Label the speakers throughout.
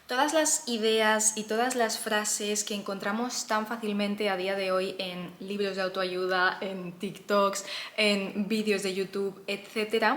Speaker 1: Todas las ideas y todas las frases que encontramos tan fácilmente a día de hoy en libros de autoayuda, en TikToks, en vídeos de YouTube, etc.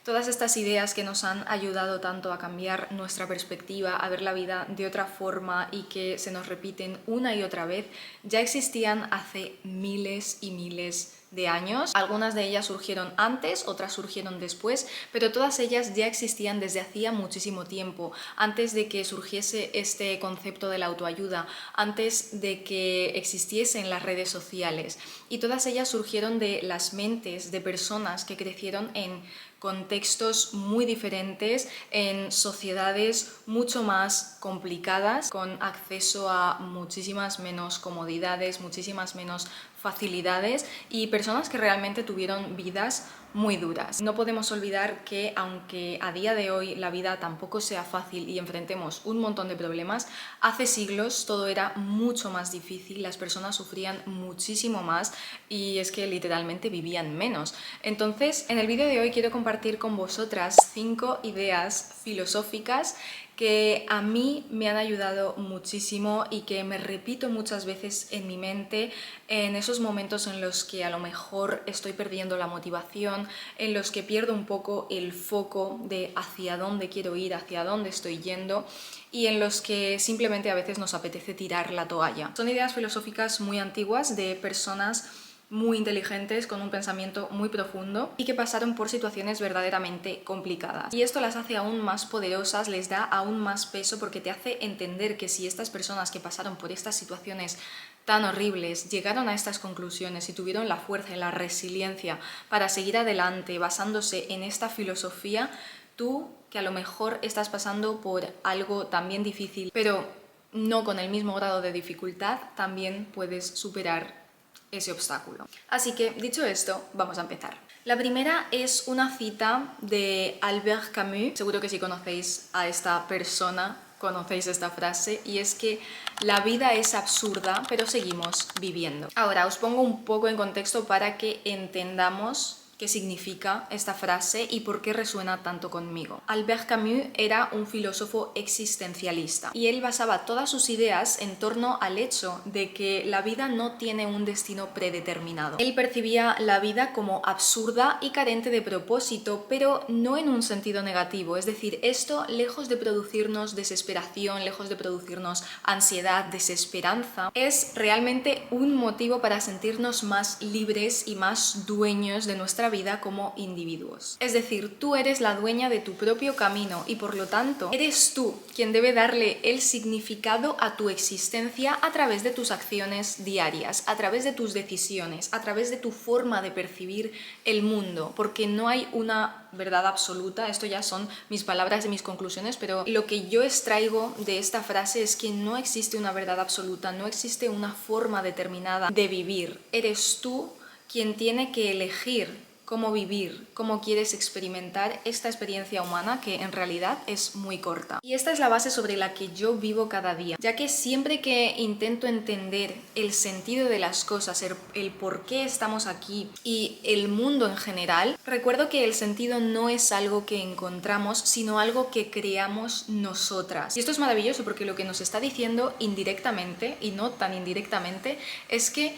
Speaker 1: Todas estas ideas que nos han ayudado tanto a cambiar nuestra perspectiva, a ver la vida de otra forma y que se nos repiten una y otra vez, ya existían hace miles y miles de años. Algunas de ellas surgieron antes, otras surgieron después, pero todas ellas ya existían desde hacía muchísimo tiempo, antes de que surgiese este concepto de la autoayuda, antes de que existiesen las redes sociales. Y todas ellas surgieron de las mentes de personas que crecieron en contextos muy diferentes, en sociedades mucho más complicadas, con acceso a muchísimas menos comodidades, muchísimas menos facilidades y personas que realmente tuvieron vidas muy duras. No podemos olvidar que aunque a día de hoy la vida tampoco sea fácil y enfrentemos un montón de problemas, hace siglos todo era mucho más difícil, las personas sufrían muchísimo más y es que literalmente vivían menos. Entonces, en el vídeo de hoy quiero compartir con vosotras 5 ideas filosóficas que a mí me han ayudado muchísimo y que me repito muchas veces en mi mente en esos momentos en los que a lo mejor estoy perdiendo la motivación, en los que pierdo un poco el foco de hacia dónde quiero ir, hacia dónde estoy yendo y en los que simplemente a veces nos apetece tirar la toalla. Son ideas filosóficas muy antiguas de personas muy inteligentes, con un pensamiento muy profundo y que pasaron por situaciones verdaderamente complicadas. Y esto las hace aún más poderosas, les da aún más peso porque te hace entender que si estas personas que pasaron por estas situaciones tan horribles llegaron a estas conclusiones y tuvieron la fuerza y la resiliencia para seguir adelante basándose en esta filosofía, tú que a lo mejor estás pasando por algo también difícil, pero no con el mismo grado de dificultad, también puedes superar ese obstáculo. Así que, dicho esto, vamos a empezar. La primera es una cita de Albert Camus. Seguro que si conocéis a esta persona, conocéis esta frase, y es que la vida es absurda, pero seguimos viviendo. Ahora, os pongo un poco en contexto para que entendamos qué significa esta frase y por qué resuena tanto conmigo. Albert Camus era un filósofo existencialista y él basaba todas sus ideas en torno al hecho de que la vida no tiene un destino predeterminado. Él percibía la vida como absurda y carente de propósito, pero no en un sentido negativo, es decir, esto lejos de producirnos desesperación, lejos de producirnos ansiedad, desesperanza, es realmente un motivo para sentirnos más libres y más dueños de nuestra vida como individuos. Es decir, tú eres la dueña de tu propio camino y por lo tanto eres tú quien debe darle el significado a tu existencia a través de tus acciones diarias, a través de tus decisiones, a través de tu forma de percibir el mundo, porque no hay una verdad absoluta. Esto ya son mis palabras y mis conclusiones, pero lo que yo extraigo de esta frase es que no existe una verdad absoluta, no existe una forma determinada de vivir. Eres tú quien tiene que elegir cómo vivir, cómo quieres experimentar esta experiencia humana que en realidad es muy corta. Y esta es la base sobre la que yo vivo cada día, ya que siempre que intento entender el sentido de las cosas, el por qué estamos aquí y el mundo en general, recuerdo que el sentido no es algo que encontramos, sino algo que creamos nosotras. Y esto es maravilloso porque lo que nos está diciendo indirectamente, y no tan indirectamente, es que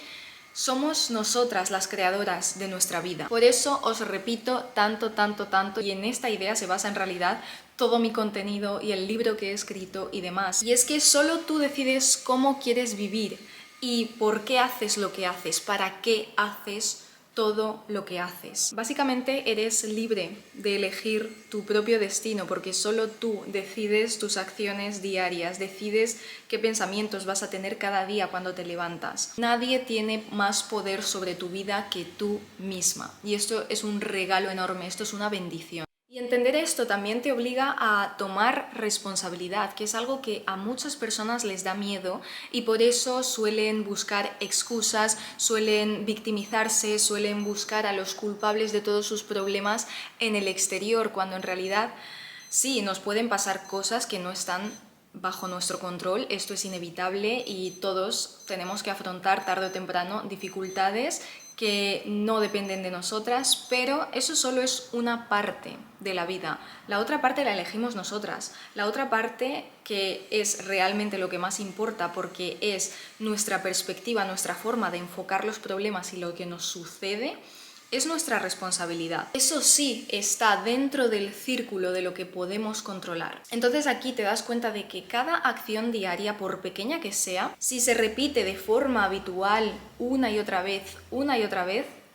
Speaker 1: somos nosotras las creadoras de nuestra vida. Por eso os repito tanto, y en esta idea se basa en realidad todo mi contenido y el libro que he escrito y demás. Y es que solo tú decides cómo quieres vivir y por qué haces lo que haces, para qué haces todo lo que haces. Básicamente eres libre de elegir tu propio destino porque solo tú decides tus acciones diarias, decides qué pensamientos vas a tener cada día cuando te levantas. Nadie tiene más poder sobre tu vida que tú misma y esto es un regalo enorme, esto es una bendición. Y entender esto también te obliga a tomar responsabilidad, que es algo que a muchas personas les da miedo y por eso suelen buscar excusas, suelen victimizarse, suelen buscar a los culpables de todos sus problemas en el exterior, cuando en realidad sí, nos pueden pasar cosas que no están bajo nuestro control, esto es inevitable y todos tenemos que afrontar tarde o temprano dificultades que no dependen de nosotras, pero eso solo es una parte de la vida. La otra parte la elegimos nosotras. La otra parte, que es realmente lo que más importa porque es nuestra perspectiva, nuestra forma de enfocar los problemas y lo que nos sucede, es nuestra responsabilidad. Eso sí está dentro del círculo de lo que podemos controlar. Entonces aquí te das cuenta de que cada acción diaria, por pequeña que sea, si se repite de forma habitual una y otra vez,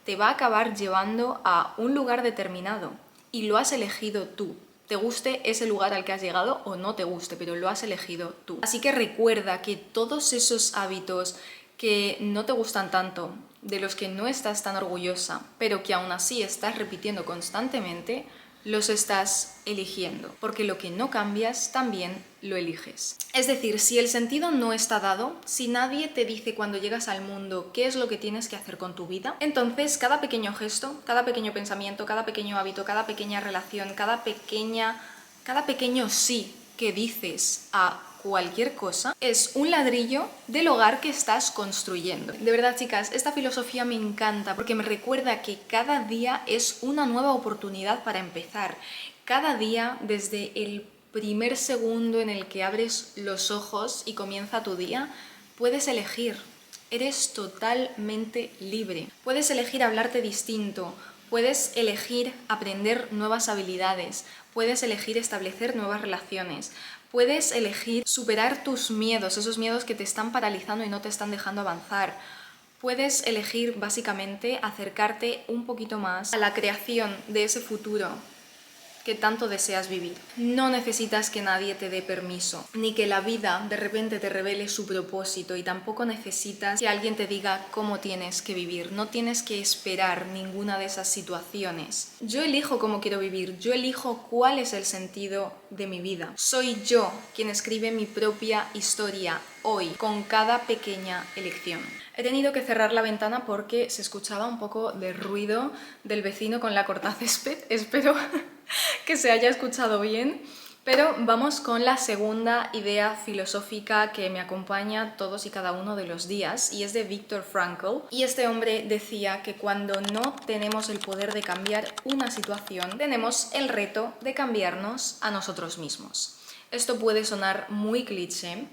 Speaker 1: te va a acabar llevando a un lugar determinado y lo has elegido tú. Te guste ese lugar al que has llegado o no te guste, pero lo has elegido tú. Así que recuerda que todos esos hábitos que no te gustan tanto, de los que no estás tan orgullosa, pero que aún así estás repitiendo constantemente, los estás eligiendo, porque lo que no cambias también lo eliges. Es decir, si el sentido no está dado, si nadie te dice cuando llegas al mundo qué es lo que tienes que hacer con tu vida, entonces cada pequeño gesto, cada pequeño pensamiento, cada pequeño hábito, cada pequeña relación, cada pequeño sí que dices a cualquier cosa, es un ladrillo del hogar que estás construyendo. De verdad, chicas, esta filosofía me encanta porque me recuerda que cada día es una nueva oportunidad para empezar. Cada día, desde el primer segundo en el que abres los ojos y comienza tu día, puedes elegir. Eres totalmente libre. Puedes elegir hablarte distinto. Puedes elegir aprender nuevas habilidades, puedes elegir establecer nuevas relaciones, puedes elegir superar tus miedos, esos miedos que te están paralizando y no te están dejando avanzar. Puedes elegir básicamente acercarte un poquito más a la creación de ese futuro que tanto deseas vivir. No necesitas que nadie te dé permiso, ni que la vida de repente te revele su propósito, y tampoco necesitas que alguien te diga cómo tienes que vivir. No tienes que esperar ninguna de esas situaciones. Yo elijo cómo quiero vivir, yo elijo cuál es el sentido de mi vida. Soy yo quien escribe mi propia historia hoy, con cada pequeña elección. He tenido que cerrar la ventana porque se escuchaba un poco de ruido del vecino con la cortacésped. Espero que se haya escuchado bien. Pero vamos con la segunda idea filosófica que me acompaña todos y cada uno de los días, y es de Viktor Frankl. Y este hombre decía que cuando no tenemos el poder de cambiar una situación, tenemos el reto de cambiarnos a nosotros mismos. Esto puede sonar muy cliché,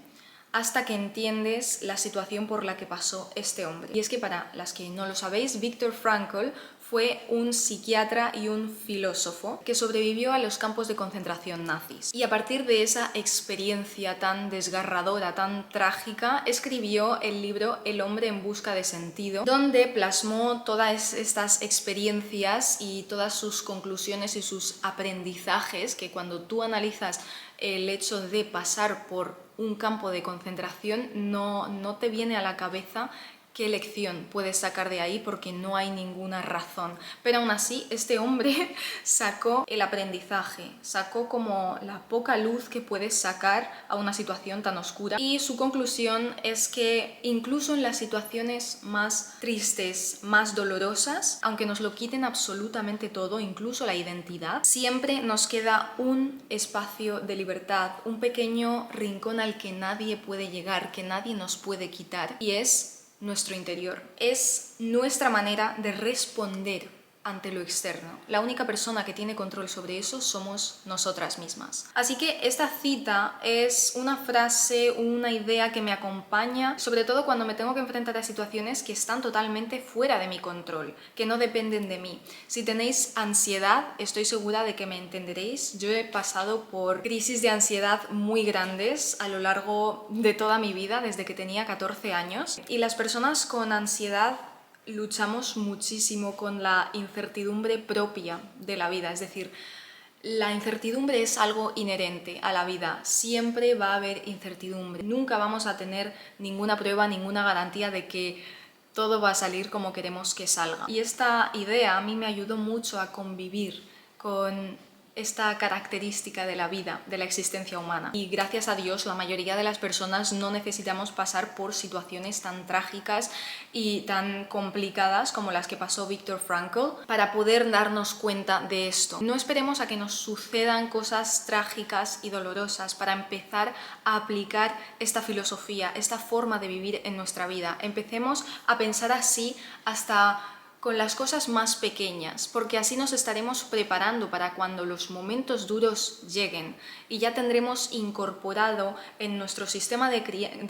Speaker 1: hasta que entiendes la situación por la que pasó este hombre. Y es que, para las que no lo sabéis, Viktor Frankl fue un psiquiatra y un filósofo que sobrevivió a los campos de concentración nazis. Y a partir de esa experiencia tan desgarradora, tan trágica, escribió el libro El hombre en busca de sentido, donde plasmó todas estas experiencias y todas sus conclusiones y sus aprendizajes, que cuando tú analizas el hecho de pasar por un campo de concentración no te viene a la cabeza qué lección puedes sacar de ahí, porque no hay ninguna razón. Pero aún así, este hombre sacó el aprendizaje, sacó como la poca luz que puedes sacar a una situación tan oscura. Y su conclusión es que incluso en las situaciones más tristes, más dolorosas, aunque nos lo quiten absolutamente todo, incluso la identidad, siempre nos queda un espacio de libertad, un pequeño rincón al que nadie puede llegar, que nadie nos puede quitar, y es nuestro interior. Es nuestra manera de responder ante lo externo. La única persona que tiene control sobre eso somos nosotras mismas. Así que esta cita es una frase, una idea que me acompaña, sobre todo cuando me tengo que enfrentar a situaciones que están totalmente fuera de mi control, que no dependen de mí. Si tenéis ansiedad, estoy segura de que me entenderéis. Yo he pasado por crisis de ansiedad muy grandes a lo largo de toda mi vida, desde que tenía 14 años. Y las personas con ansiedad luchamos muchísimo con la incertidumbre propia de la vida. Es decir, la incertidumbre es algo inherente a la vida. Siempre va a haber incertidumbre. Nunca vamos a tener ninguna prueba, ninguna garantía de que todo va a salir como queremos que salga. Y esta idea a mí me ayudó mucho a convivir con esta característica de la vida, de la existencia humana. Y gracias a Dios, la mayoría de las personas no necesitamos pasar por situaciones tan trágicas y tan complicadas como las que pasó Viktor Frankl para poder darnos cuenta de esto. No esperemos a que nos sucedan cosas trágicas y dolorosas para empezar a aplicar esta filosofía, esta forma de vivir en nuestra vida. Empecemos a pensar así hasta con las cosas más pequeñas, porque así nos estaremos preparando para cuando los momentos duros lleguen y ya tendremos incorporado en nuestro sistema de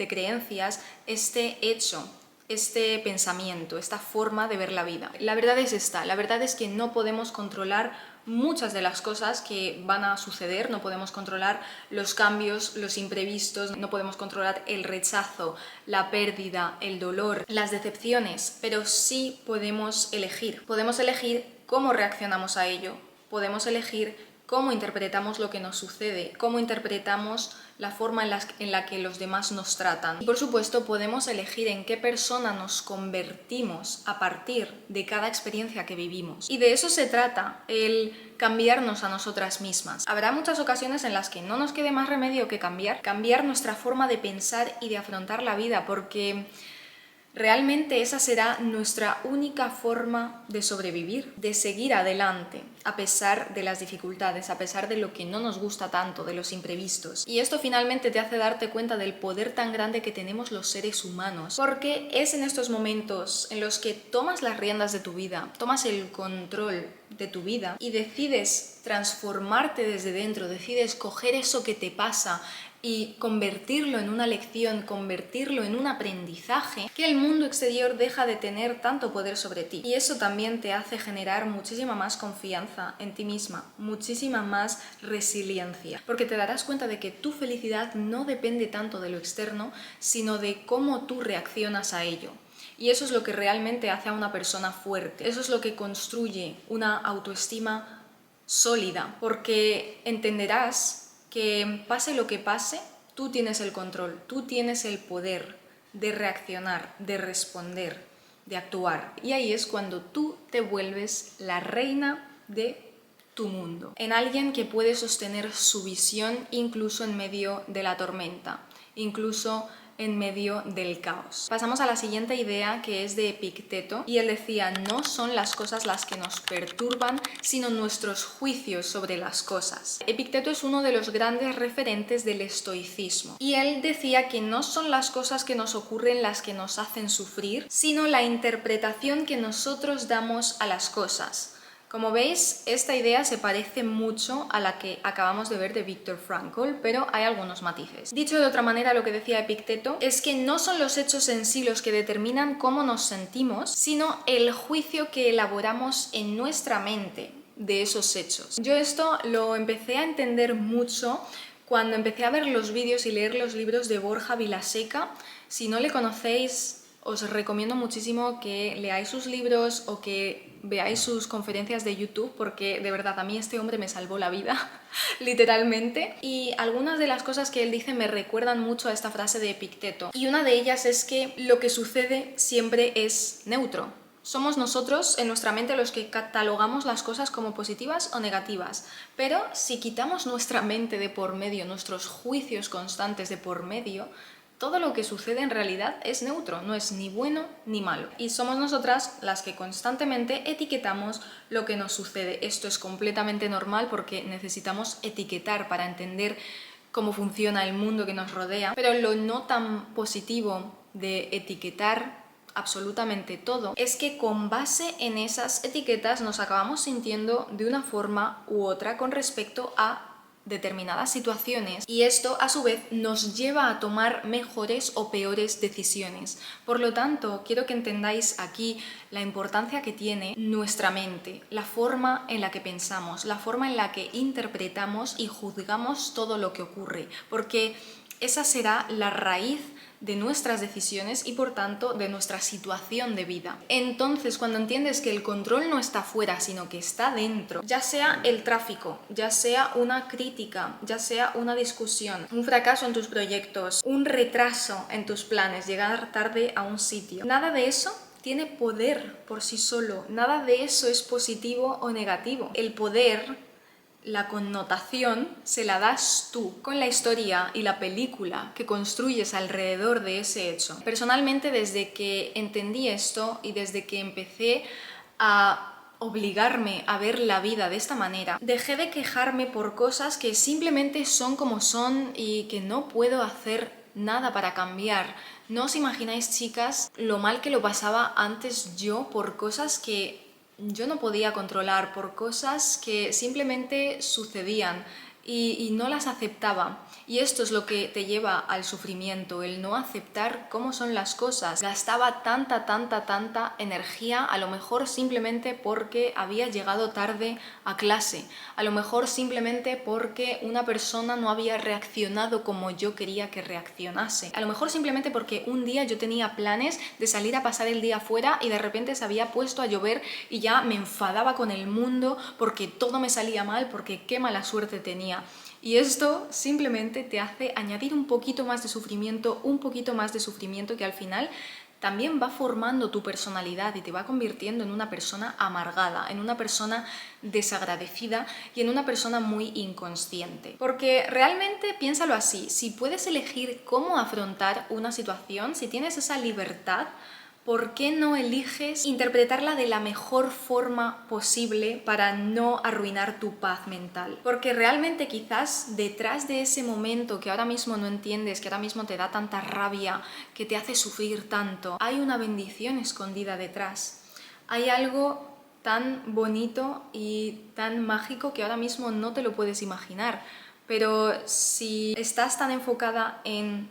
Speaker 1: creencias este hecho, este pensamiento, esta forma de ver la vida. La verdad es esta, la verdad es que no podemos controlar muchas de las cosas que van a suceder, no podemos controlar los cambios, los imprevistos, no podemos controlar el rechazo, la pérdida, el dolor, las decepciones, pero sí podemos elegir. Podemos elegir cómo reaccionamos a ello, podemos elegir cómo interpretamos lo que nos sucede, cómo interpretamos la forma en la que los demás nos tratan. Y por supuesto podemos elegir en qué persona nos convertimos a partir de cada experiencia que vivimos. Y de eso se trata, el cambiarnos a nosotras mismas. Habrá muchas ocasiones en las que no nos quede más remedio que cambiar nuestra forma de pensar y de afrontar la vida, porque realmente esa será nuestra única forma de sobrevivir, de seguir adelante, a pesar de las dificultades, a pesar de lo que no nos gusta tanto, de los imprevistos. Y esto finalmente te hace darte cuenta del poder tan grande que tenemos los seres humanos, porque es en estos momentos en los que tomas las riendas de tu vida, tomas el control de tu vida y decides transformarte desde dentro, decides coger eso que te pasa y convertirlo en una lección, convertirlo en un aprendizaje, que el mundo exterior deja de tener tanto poder sobre ti. Y eso también te hace generar muchísima más confianza en ti misma, muchísima más resiliencia, porque te darás cuenta de que tu felicidad no depende tanto de lo externo, sino de cómo tú reaccionas a ello. Y eso es lo que realmente hace a una persona fuerte, eso es lo que construye una autoestima sólida, porque entenderás que pase lo que pase, tú tienes el control, tú tienes el poder de reaccionar, de responder, de actuar. Y ahí es cuando tú te vuelves la reina de tu mundo, en alguien que puede sostener su visión incluso en medio de la tormenta, incluso en medio del caos. Pasamos a la siguiente idea, que es de Epicteto, y él decía: no son las cosas las que nos perturban, sino nuestros juicios sobre las cosas. Epicteto es uno de los grandes referentes del estoicismo, y él decía que no son las cosas que nos ocurren las que nos hacen sufrir, sino la interpretación que nosotros damos a las cosas. Como veis, esta idea se parece mucho a la que acabamos de ver de Viktor Frankl, pero hay algunos matices. Dicho de otra manera, lo que decía Epicteto es que no son los hechos en sí los que determinan cómo nos sentimos, sino el juicio que elaboramos en nuestra mente de esos hechos. Yo esto lo empecé a entender mucho cuando empecé a ver los vídeos y leer los libros de Borja Vilaseca. Si no le conocéis, os recomiendo muchísimo que leáis sus libros o que veáis sus conferencias de YouTube, porque de verdad a mí este hombre me salvó la vida, literalmente. Y algunas de las cosas que él dice me recuerdan mucho a esta frase de Epicteto. Y una de ellas es que lo que sucede siempre es neutro. Somos nosotros en nuestra mente los que catalogamos las cosas como positivas o negativas, pero si quitamos nuestra mente de por medio, nuestros juicios constantes de por medio, todo lo que sucede en realidad es neutro, no es ni bueno ni malo. Y somos nosotras las que constantemente etiquetamos lo que nos sucede. Esto es completamente normal porque necesitamos etiquetar para entender cómo funciona el mundo que nos rodea, pero lo no tan positivo de etiquetar absolutamente todo es que con base en esas etiquetas nos acabamos sintiendo de una forma u otra con respecto a determinadas situaciones, y esto a su vez nos lleva a tomar mejores o peores decisiones. Por lo tanto, quiero que entendáis aquí la importancia que tiene nuestra mente, la forma en la que pensamos, la forma en la que interpretamos y juzgamos todo lo que ocurre, porque esa será la raíz de nuestras decisiones y por tanto de nuestra situación de vida. Entonces, cuando entiendes que el control no está fuera, sino que está dentro, ya sea el tráfico, ya sea una crítica, ya sea una discusión, un fracaso en tus proyectos, un retraso en tus planes, llegar tarde a un sitio, nada de eso tiene poder por sí solo, nada de eso es positivo o negativo. El poder, la connotación, se la das tú con la historia y la película que construyes alrededor de ese hecho. Personalmente, desde que entendí esto y desde que empecé a obligarme a ver la vida de esta manera, dejé de quejarme por cosas que simplemente son como son y que no puedo hacer nada para cambiar. No os imagináis, chicas, lo mal que lo pasaba antes yo por cosas que yo no podía controlar, por cosas que simplemente sucedían y no las aceptaba. Y esto es lo que te lleva al sufrimiento, el no aceptar cómo son las cosas. Gastaba tanta energía, a lo mejor simplemente porque había llegado tarde a clase, a lo mejor simplemente porque una persona no había reaccionado como yo quería que reaccionase, a lo mejor simplemente porque un día yo tenía planes de salir a pasar el día fuera y de repente se había puesto a llover y ya me enfadaba con el mundo porque todo me salía mal, porque qué mala suerte tenía. Y esto simplemente te hace añadir un poquito más de sufrimiento que al final también va formando tu personalidad y te va convirtiendo en una persona amargada, en una persona desagradecida y en una persona muy inconsciente. Porque realmente piénsalo así, si puedes elegir cómo afrontar una situación, si tienes esa libertad, ¿por qué no eliges interpretarla de la mejor forma posible para no arruinar tu paz mental? Porque realmente quizás detrás de ese momento que ahora mismo no entiendes, que ahora mismo te da tanta rabia, que te hace sufrir tanto, hay una bendición escondida detrás. Hay algo tan bonito y tan mágico que ahora mismo no te lo puedes imaginar. Pero si estás tan enfocada en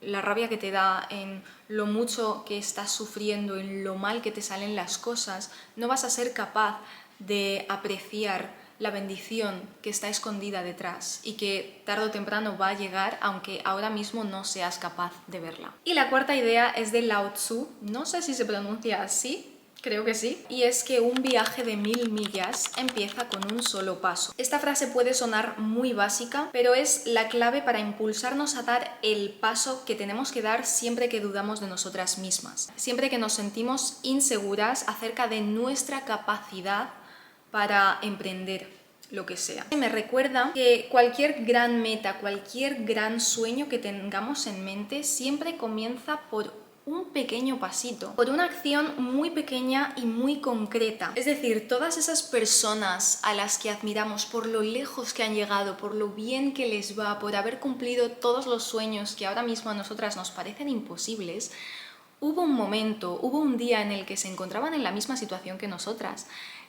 Speaker 1: la rabia que te da, en lo mucho que estás sufriendo, en lo mal que te salen las cosas, no vas a ser capaz de apreciar la bendición que está escondida detrás y que tarde o temprano va a llegar, aunque ahora mismo no seas capaz de verla. Y la cuarta idea es de Lao Tzu, no sé si se pronuncia así, creo que sí, y es que un viaje de 1000 millas empieza con un solo paso. Esta frase puede sonar muy básica, pero es la clave para impulsarnos a dar el paso que tenemos que dar siempre que dudamos de nosotras mismas, siempre que nos sentimos inseguras acerca de nuestra capacidad para emprender lo que sea. Me recuerda que cualquier gran meta, cualquier gran sueño que tengamos en mente siempre comienza por un pequeño pasito, por una acción muy pequeña y muy concreta. Es decir, todas esas personas a las que admiramos por lo lejos que han llegado, por lo bien que les va, por haber cumplido todos los sueños que ahora mismo a nosotras nos parecen imposibles, hubo un momento, hubo un día en el que se encontraban en la misma situación que nosotras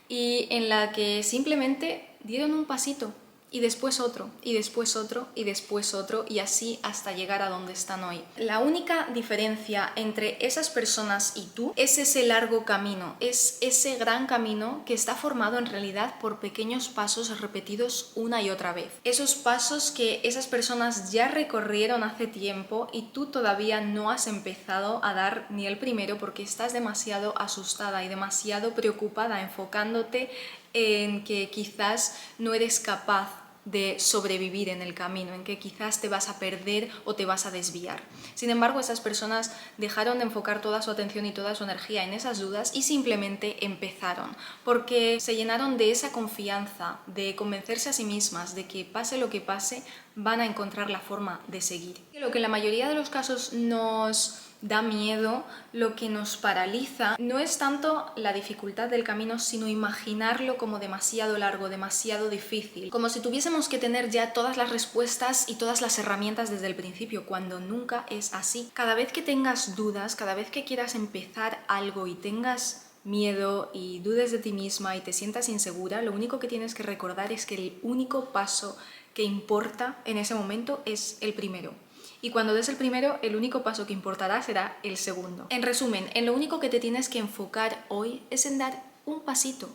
Speaker 1: y en la que simplemente dieron un pasito y después otro, y después otro, y después otro, y así hasta llegar a donde están hoy. La única diferencia entre esas personas y tú es ese largo camino, es ese gran camino que está formado en realidad por pequeños pasos repetidos una y otra vez. Esos pasos que esas personas ya recorrieron hace tiempo y tú todavía no has empezado a dar ni el primero porque estás demasiado asustada y demasiado preocupada, enfocándote en que quizás no eres capaz de sobrevivir en el camino, en que quizás te vas a perder o te vas a desviar. Sin embargo, esas personas dejaron de enfocar toda su atención y toda su energía en esas dudas y simplemente empezaron, porque se llenaron de esa confianza, de convencerse a sí mismas de que pase lo que pase, van a encontrar la forma de seguir. Lo que en la mayoría de los casos nos da miedo, lo que nos paraliza, no es tanto la dificultad del camino, sino imaginarlo como demasiado largo, demasiado difícil, como si tuviésemos que tener ya todas las respuestas y todas las herramientas desde el principio, cuando nunca es así. Cada vez que tengas dudas, cada vez que quieras empezar algo y tengas miedo y dudes de ti misma y te sientas insegura, lo único que tienes que recordar es que el único paso que importa en ese momento es el primero. Y cuando des el primero, el único paso que importará será el segundo. En resumen, en lo único que te tienes que enfocar hoy es en dar un pasito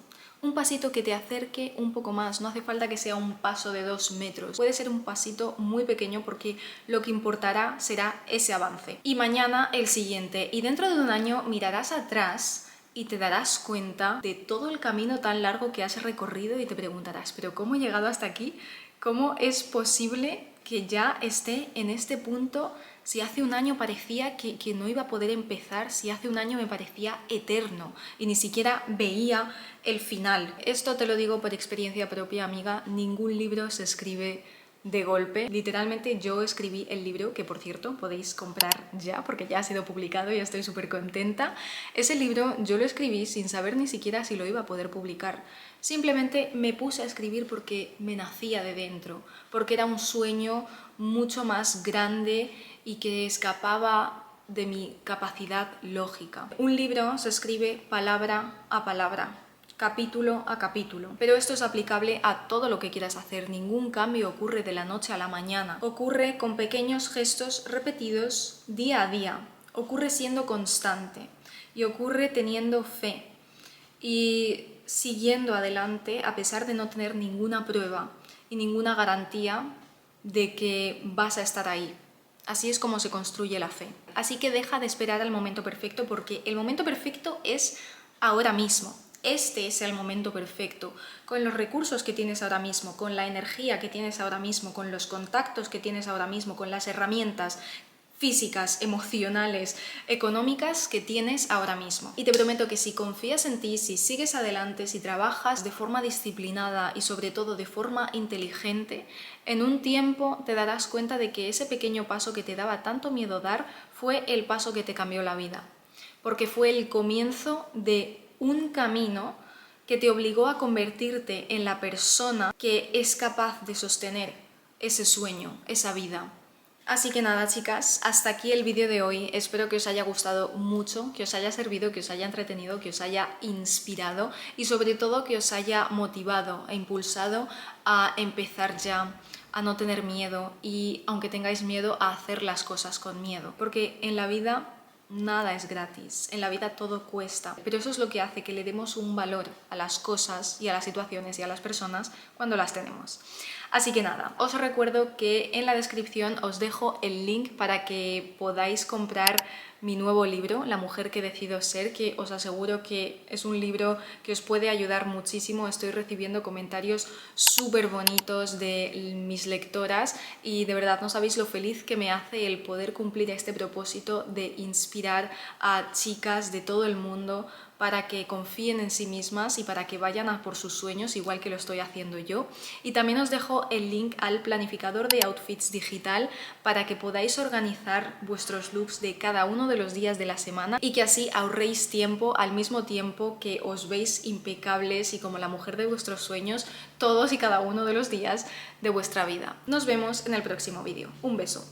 Speaker 1: que te acerque un poco más. No hace falta que sea un paso de 2 metros. Puede ser un pasito muy pequeño porque lo que importará será ese avance. Y mañana el siguiente. Y dentro de un año mirarás atrás y te darás cuenta de todo el camino tan largo que has recorrido y te preguntarás, ¿pero cómo he llegado hasta aquí? ¿Cómo es posible que ya esté en este punto si hace un año parecía que no iba a poder empezar, si hace un año me parecía eterno y ni siquiera veía el final? Esto te lo digo por experiencia propia, amiga, ningún libro se escribe de golpe. Literalmente yo escribí el libro, que por cierto podéis comprar ya porque ya ha sido publicado y estoy súper contenta. Ese libro yo lo escribí sin saber ni siquiera si lo iba a poder publicar. Simplemente me puse a escribir porque me nacía de dentro, porque era un sueño mucho más grande y que escapaba de mi capacidad lógica. Un libro se escribe palabra a palabra, capítulo a capítulo. Pero esto es aplicable a todo lo que quieras hacer. Ningún cambio ocurre de la noche a la mañana. Ocurre con pequeños gestos repetidos día a día. Ocurre siendo constante y ocurre teniendo fe y siguiendo adelante a pesar de no tener ninguna prueba y ninguna garantía de que vas a estar ahí. Así es como se construye la fe. Así que deja de esperar al momento perfecto, porque el momento perfecto es ahora mismo. Este es el momento perfecto, con los recursos que tienes ahora mismo, con la energía que tienes ahora mismo, con los contactos que tienes ahora mismo, con las herramientas físicas, emocionales, económicas que tienes ahora mismo. Y te prometo que si confías en ti, si sigues adelante, si trabajas de forma disciplinada y sobre todo de forma inteligente, en un tiempo te darás cuenta de que ese pequeño paso que te daba tanto miedo dar fue el paso que te cambió la vida. Porque fue el comienzo de un camino que te obligó a convertirte en la persona que es capaz de sostener ese sueño, esa vida. Así que nada, chicas, hasta aquí el vídeo de hoy. Espero que os haya gustado mucho, que os haya servido, que os haya entretenido, que os haya inspirado y sobre todo que os haya motivado e impulsado a empezar ya, a no tener miedo y, aunque tengáis miedo, a hacer las cosas con miedo. Porque en la vida nada es gratis, en la vida todo cuesta, pero eso es lo que hace que le demos un valor a las cosas y a las situaciones y a las personas cuando las tenemos. Así que nada, os recuerdo que en la descripción os dejo el link para que podáis comprar mi nuevo libro, La mujer que decido ser, que os aseguro que es un libro que os puede ayudar muchísimo. Estoy recibiendo comentarios súper bonitos de mis lectoras y de verdad no sabéis lo feliz que me hace el poder cumplir este propósito de inspirar a chicas de todo el mundo para que confíen en sí mismas y para que vayan a por sus sueños, igual que lo estoy haciendo yo. Y también os dejo el link al planificador de outfits digital para que podáis organizar vuestros looks de cada uno de los días de la semana y que así ahorréis tiempo al mismo tiempo que os veis impecables y como la mujer de vuestros sueños todos y cada uno de los días de vuestra vida. Nos vemos en el próximo vídeo. Un beso.